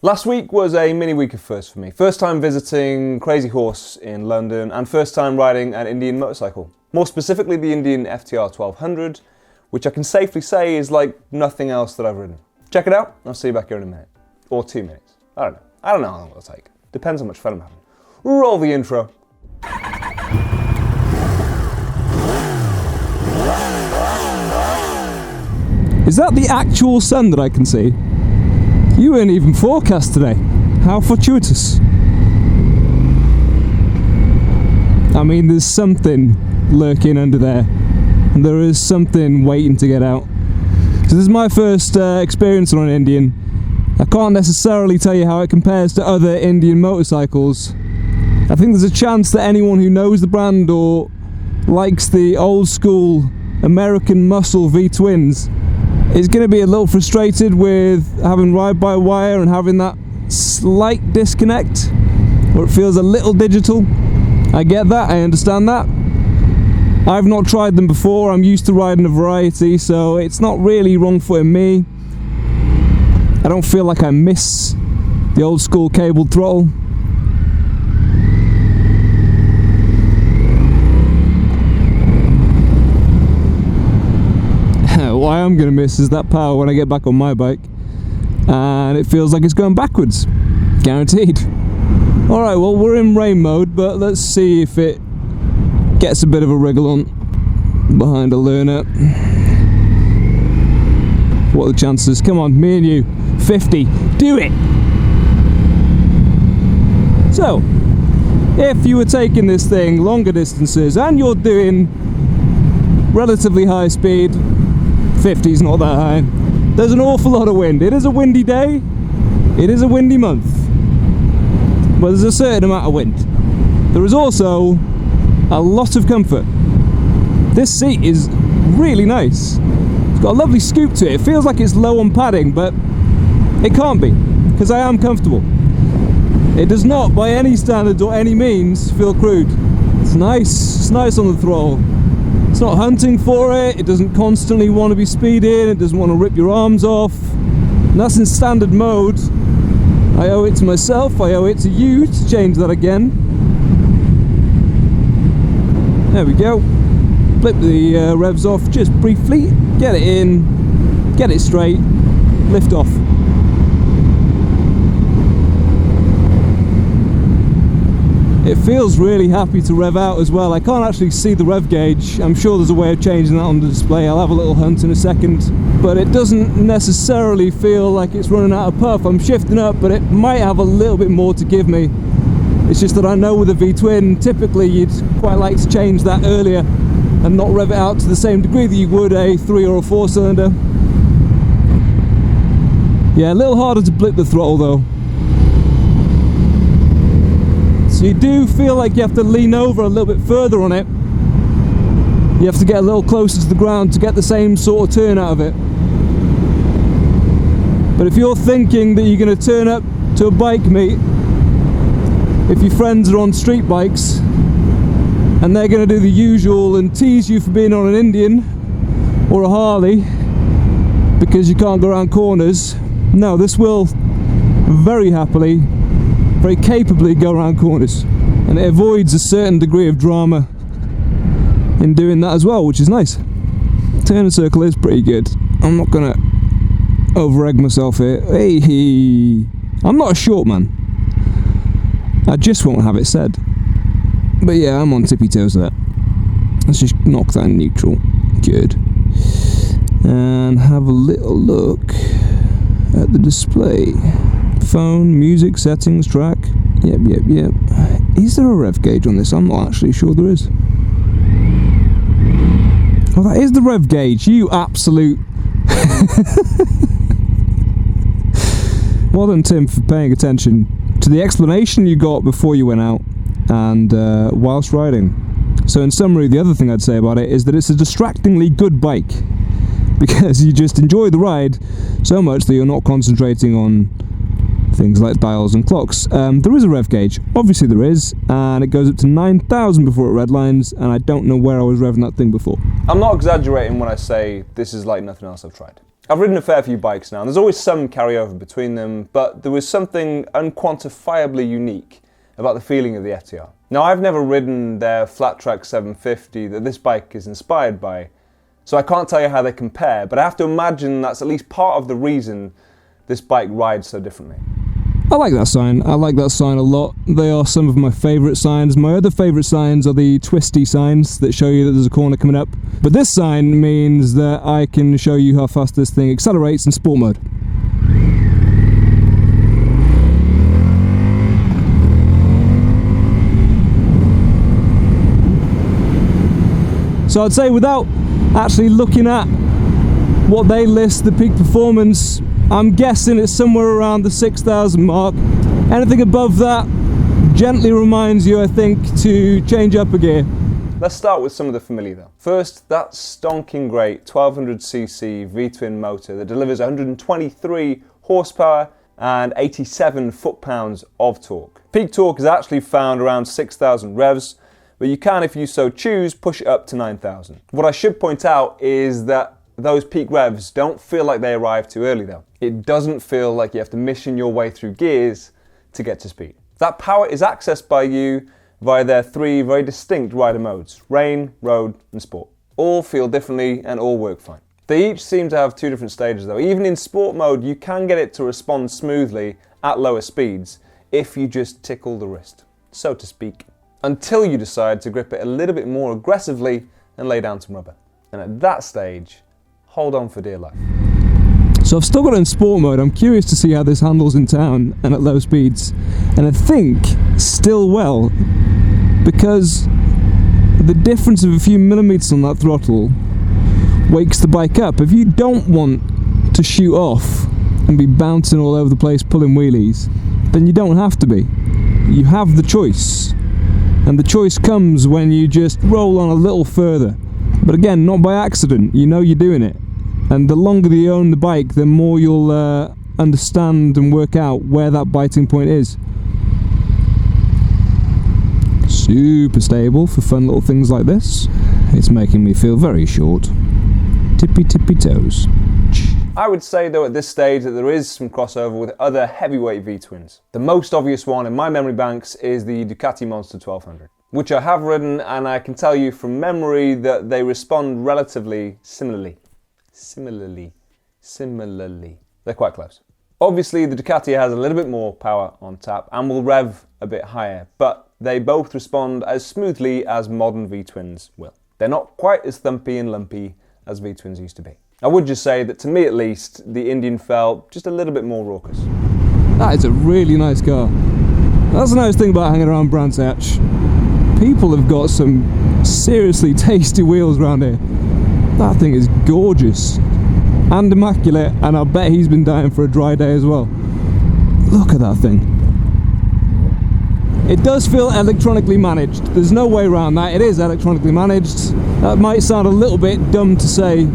Last week was a mini week of firsts for me. First time visiting Krazy Horse in London and first time riding an Indian motorcycle. More specifically the Indian FTR 1200, which I can safely say is like nothing else that I've ridden. Check it out, I'll see you back here in a minute. Or 2 minutes. I don't know. I don't know how long it'll take. Depends how much fun I'm having. Roll the intro. Is that the actual sun that I can see? You weren't even forecast today. How fortuitous. I mean, there's something lurking under there. And there is something waiting to get out. So this is my first experience on an Indian. I can't necessarily tell you how it compares to other Indian motorcycles. I think there's a chance that anyone who knows the brand or likes the old school American muscle V-twins is going to be a little frustrated with having ride-by-wire and having that slight disconnect where it feels a little digital. I get that, I understand that. I've not tried them before, I'm used to riding a variety, so it's not really wrong-footing me. I don't feel like I miss the old school cabled throttle. What I am going to miss is that power when I get back on my bike, and it feels like it's going backwards, guaranteed. Alright, well we're in rain mode, but let's see if it gets a bit of a wriggle on behind a learner. What are the chances? Come on, me and you, 50, do it! So, if you were taking this thing longer distances and you're doing relatively high speed, 50's not that high. There's an awful lot of wind. It is a windy day. It is a windy month. But there's a certain amount of wind. There is also a lot of comfort. This seat is really nice. It's got a lovely scoop to it. It feels like it's low on padding, but it can't be, because I am comfortable. It does not, by any standards or any means, feel crude. It's nice. It's nice on the throttle. It's not hunting for it, it doesn't constantly want to be speeding, it doesn't want to rip your arms off. And that's in standard mode. I owe it to myself, I owe it to you to change that again. There we go. Flip the revs off just briefly, get it in, get it straight, lift off. It feels really happy to rev out as well. I can't actually see the rev gauge. I'm sure there's a way of changing that on the display. I'll have a little hunt in a second. But it doesn't necessarily feel like it's running out of puff. I'm shifting up, but it might have a little bit more to give me. It's just that I know with a V-twin, typically you'd quite like to change that earlier and not rev it out to the same degree that you would a 3 or a 4 cylinder. Yeah, a little harder to blip the throttle though. So you do feel like you have to lean over a little bit further on it. You have to get a little closer to the ground to get the same sort of turn out of it. But if you're thinking that you're going to turn up to a bike meet, if your friends are on street bikes, and they're going to do the usual and tease you for being on an Indian or a Harley because you can't go around corners, no, this will very happily, very capably go around corners, and it avoids a certain degree of drama in doing that as well, which is nice. Turn and circle is pretty good. I'm not gonna over egg myself here. Hey, I'm not a short man. I just won't have it said. But yeah, I'm on tippy toes there. Let's just knock that in neutral. Good. And have a little look at the display. Phone, music, settings, track. Yep. Is there a rev gauge on this? I'm not actually sure there is. Oh, that is the rev gauge, you absolute... Well done, Tim, for paying attention to the explanation you got before you went out and whilst riding. So in summary, the other thing I'd say about it is that it's a distractingly good bike, because you just enjoy the ride so much that you're not concentrating on things like dials and clocks. There is a rev gauge, obviously there is, and it goes up to 9,000 before it redlines, and I don't know where I was revving that thing before. I'm not exaggerating when I say this is like nothing else I've tried. I've ridden a fair few bikes now, and there's always some carryover between them, but there was something unquantifiably unique about the feeling of the FTR. Now, I've never ridden their flat track 750 that this bike is inspired by, so I can't tell you how they compare, but I have to imagine that's at least part of the reason this bike rides so differently. I like that sign. I like that sign a lot. They are some of my favourite signs. My other favourite signs are the twisty signs that show you that there's a corner coming up. But this sign means that I can show you how fast this thing accelerates in sport mode. So I'd say, without actually looking at what they list the peak performance, I'm guessing it's somewhere around the 6,000 mark. Anything above that gently reminds you, I think, to change up a gear. Let's start with some of the familiar though. First, that stonking great 1200cc V-twin motor that delivers 123 horsepower and 87 foot-pounds of torque. Peak torque is actually found around 6,000 revs, but you can, if you so choose, push it up to 9,000. What I should point out is that those peak revs don't feel like they arrive too early though. It doesn't feel like you have to mission your way through gears to get to speed. That power is accessed by you via their three very distinct rider modes: rain, road and sport. All feel differently and all work fine. They each seem to have two different stages though. Even in sport mode, you can get it to respond smoothly at lower speeds if you just tickle the wrist, so to speak, until you decide to grip it a little bit more aggressively and lay down some rubber. And at that stage, hold on for dear life. So I've still got it in sport mode. I'm curious to see how this handles in town and at low speeds. And I think still well, because the difference of a few millimeters on that throttle wakes the bike up. If you don't want to shoot off and be bouncing all over the place pulling wheelies, then you don't have to be. You have the choice. And the choice comes when you just roll on a little further. But again, not by accident. You know you're doing it. And the longer you own the bike, the more you'll understand and work out where that biting point is. Super stable for fun little things like this. It's making me feel very short. Tippy tippy toes. I would say though at this stage that there is some crossover with other heavyweight V-twins. The most obvious one in my memory banks is the Ducati Monster 1200, which I have ridden, and I can tell you from memory that they respond relatively similarly. Similarly. They're quite close. Obviously the Ducati has a little bit more power on tap and will rev a bit higher, but they both respond as smoothly as modern V-twins will. They're not quite as thumpy and lumpy as V-twins used to be. I would just say that to me at least, the Indian felt just a little bit more raucous. That is a really nice car. That's the nice thing about hanging around Brands Hatch. People have got some seriously tasty wheels around here. That thing is gorgeous and immaculate, and I bet he's been dying for a dry day as well. Look at that thing. It does feel electronically managed. There's no way around that. It is electronically managed. That might sound a little bit dumb to say,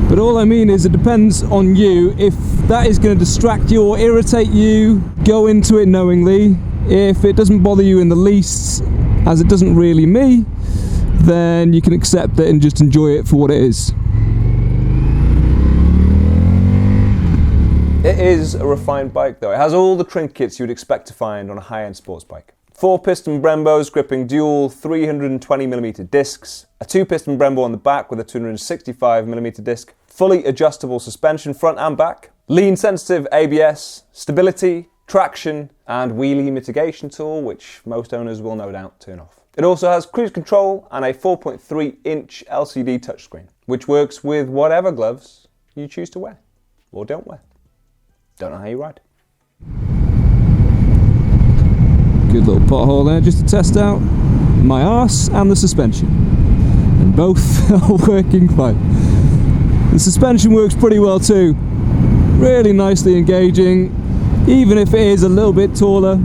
but all I mean is it depends on you. If that is going to distract you or irritate you, go into it knowingly. If it doesn't bother you in the least, as it doesn't really me, then you can accept it and just enjoy it for what it is. It is a refined bike though. It has all the trinkets you'd expect to find on a high-end sports bike. 4-piston Brembos gripping dual 320mm discs, a 2-piston Brembo on the back with a 265mm disc, fully adjustable suspension front and back, lean sensitive ABS, stability, traction and wheelie mitigation tool, which most owners will no doubt turn off. It also has cruise control and a 4.3-inch LCD touchscreen, which works with whatever gloves you choose to wear or don't wear. Don't know how you ride. Good little pothole there just to test out my arse and the suspension. And both are working fine. The suspension works pretty well too. Really nicely engaging, even if it is a little bit taller.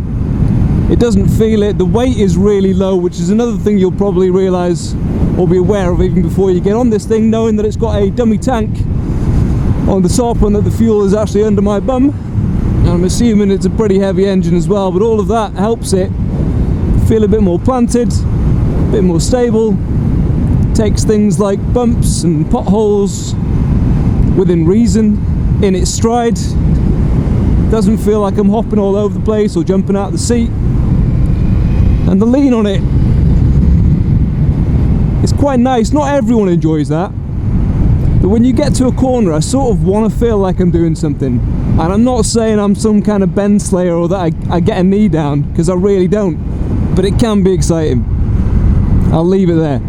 It doesn't feel it. The weight is really low, which is another thing you'll probably realise or be aware of even before you get on this thing, knowing that it's got a dummy tank on the top and that the fuel is actually under my bum. And I'm assuming it's a pretty heavy engine as well, but all of that helps it feel a bit more planted, a bit more stable. Takes things like bumps and potholes within reason. in its stride. Doesn't feel like I'm hopping all over the place or jumping out of the seat. And the lean on it is quite nice. Not everyone enjoys that. But when you get to a corner, I sort of want to feel like I'm doing something. And I'm not saying I'm some kind of bend slayer or that I get a knee down, because I really don't. But it can be exciting. I'll leave it there.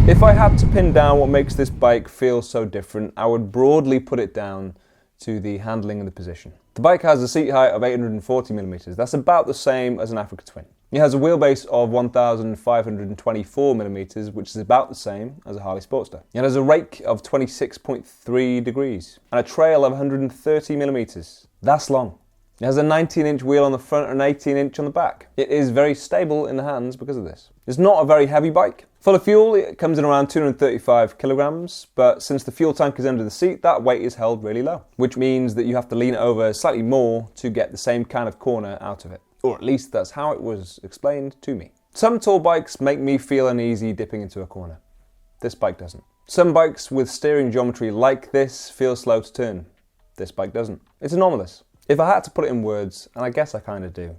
If I had to pin down what makes this bike feel so different, I would broadly put it down to the handling and the position. The bike has a seat height of 840mm. That's about the same as an Africa Twin. It has a wheelbase of 1,524mm, which is about the same as a Harley Sportster. It has a rake of 26.3 degrees and a trail of 130mm. That's long. It has a 19-inch wheel on the front and an 18-inch on the back. It is very stable in the hands because of this. It's not a very heavy bike. Full of fuel, it comes in around 235 kilograms, but since the fuel tank is under the seat, that weight is held really low, which means that you have to lean it over slightly more to get the same kind of corner out of it. Or at least that's how it was explained to me. Some tall bikes make me feel uneasy dipping into a corner. This bike doesn't. Some bikes with steering geometry like this feel slow to turn. This bike doesn't. It's anomalous. If I had to put it in words, and I guess I kind of do,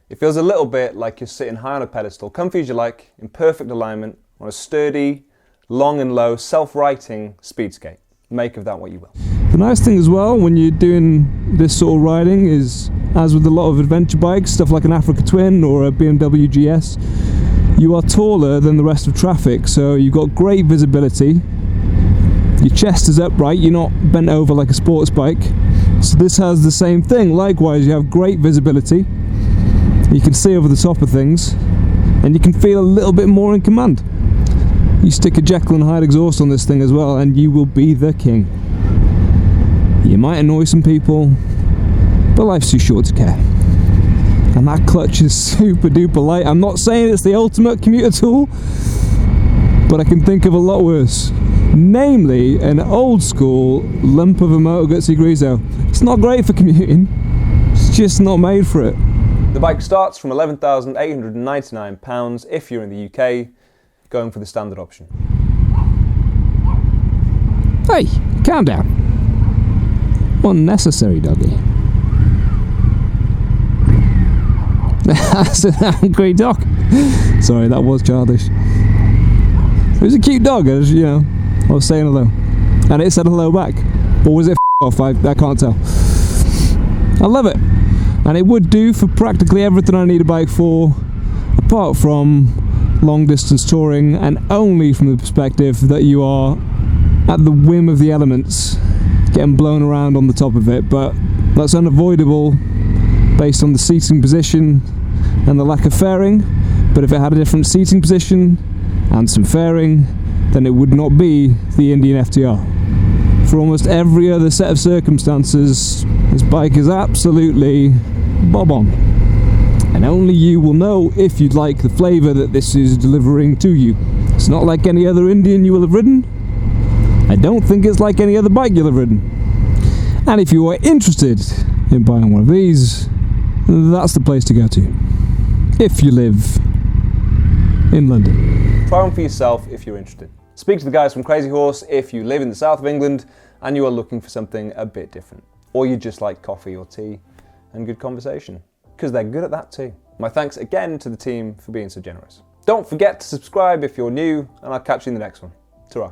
it feels a little bit like you're sitting high on a pedestal, comfy as you like, in perfect alignment, on a sturdy, long and low, self-righting speed skate. Make of that what you will. The nice thing as well when you're doing this sort of riding is, as with a lot of adventure bikes, stuff like an Africa Twin or a BMW GS, you are taller than the rest of traffic, so you've got great visibility. Your chest is upright, you're not bent over like a sports bike. So this has the same thing. Likewise, you have great visibility. You can see over the top of things, and you can feel a little bit more in command. You stick a Jekyll and Hyde exhaust on this thing as well, and you will be the king. You might annoy some people, but life's too short to care. And that clutch is super duper light. I'm not saying it's the ultimate commuter tool, but I can think of a lot worse. Namely, an old school lump of a Moto Guzzi Grezzo. It's not great for commuting, it's just not made for it. The bike starts from £11,899 if you're in the UK, going for the standard option. Hey, calm down. Unnecessary, doggy. That's an angry dog. Sorry, that was childish. It was a cute dog, as you know. I was saying hello, and it said hello back. Or was it off? I can't tell. I love it, and it would do for practically everything I need a bike for, apart from long distance touring, and only from the perspective that you are at the whim of the elements, getting blown around on the top of it. But that's unavoidable based on the seating position and the lack of fairing. But if it had a different seating position and some fairing, then it would not be the Indian FTR. For almost every other set of circumstances, this bike is absolutely bob on. And only you will know if you'd like the flavour that this is delivering to you. It's not like any other Indian you will have ridden. I don't think it's like any other bike you'll have ridden. And if you are interested in buying one of these, that's the place to go to. If you live in London. Try one for yourself if you're interested. Speak to the guys from Krazy Horse if you live in the south of England and you are looking for something a bit different. Or you just like coffee or tea and good conversation, because they're good at that too. My thanks again to the team for being so generous. Don't forget to subscribe if you're new, and I'll catch you in the next one. Ta-ra.